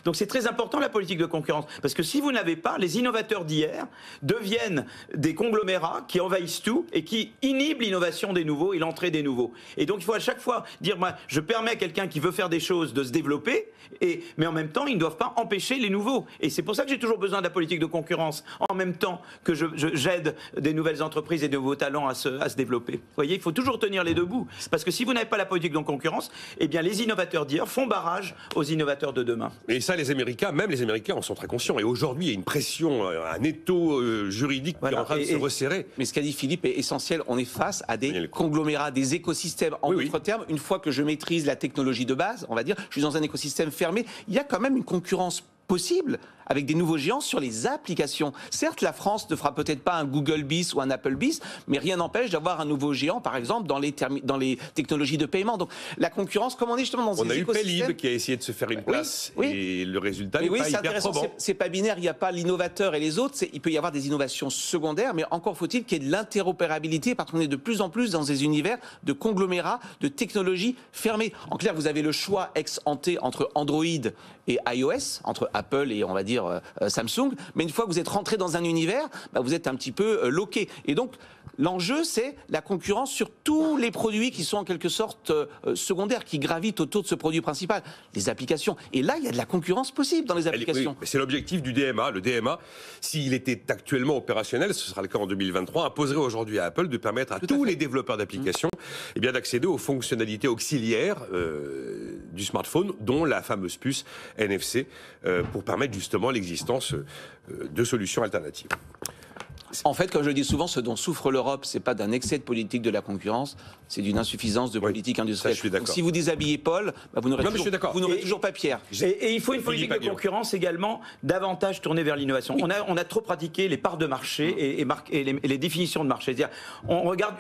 Donc c'est très important la politique de concurrence, parce que si vous n'avez pas, les innovateurs d'hier deviennent des conglomérats qui envahissent tout et qui inhibent l'innovation des nouveaux et l'entrée des nouveaux. Et donc il faut à chaque fois dire, moi, je permets à quelqu'un qui veut faire des choses de se développer, mais en même temps, ils ne doivent pas empêcher les nouveaux. Et c'est pour ça que j'ai toujours besoin de la politique de concurrence, en même temps que j'aide des nouvelles entreprises et de nouveaux talents à se développer. Vous voyez, il faut toujours tenir les deux bouts. Parce que si vous n'avez pas la politique de concurrence, eh bien les innovateurs d'hier font barrage aux innovateurs de demain. Et ça, les Américains, même les Américains en sont très conscients. Et aujourd'hui, il y a une pression, un étau juridique qui est en train de se resserrer. Mais ce qu'a dit Philippe est essentiel. On est face à des conglomérats, des écosystèmes. En d'autres termes, une fois que je maîtrise la technologie de base, on va dire, je suis dans un écosystème fermé, il y a quand même une concurrence possible avec des nouveaux géants sur les applications. Certes, la France ne fera peut-être pas un Google Bis ou un Apple Bis, mais rien n'empêche d'avoir un nouveau géant, par exemple, dans les technologies de paiement. Donc, la concurrence, comme on est justement dans ces écosystèmes... On a eu Paylib qui a essayé de se faire une place, et le résultat n'est pas hyper probant. C'est pas binaire, il n'y a pas l'innovateur et les autres, il peut y avoir des innovations secondaires, mais encore faut-il qu'il y ait de l'interopérabilité, parce qu'on est de plus en plus dans des univers de conglomérats, de technologies fermées. En clair, vous avez le choix ex ante entre Android et iOS, entre Apple et, on va dire, Samsung, mais une fois que vous êtes rentré dans un univers, vous êtes un petit peu loqué. Et donc, l'enjeu, c'est la concurrence sur tous les produits qui sont en quelque sorte secondaires, qui gravitent autour de ce produit principal, les applications. Et là, il y a de la concurrence possible dans les applications. Oui, c'est l'objectif du DMA. Le DMA, s'il était actuellement opérationnel, ce sera le cas en 2023, imposerait aujourd'hui à Apple de permettre à tous les développeurs d'applications d'accéder aux fonctionnalités auxiliaires du smartphone, dont la fameuse puce NFC, pour permettre justement l'existence de solutions alternatives. En fait, comme je le dis souvent, ce dont souffre l'Europe, c'est pas d'un excès de politique de la concurrence, c'est d'une insuffisance de politique industrielle. Donc, si vous déshabillez Paul, vous n'aurez toujours pas Pierre. Et il faut une politique de concurrence également davantage tournée vers l'innovation. On a trop pratiqué les parts de marché et les définitions de marché. C'est-à-dire, on regarde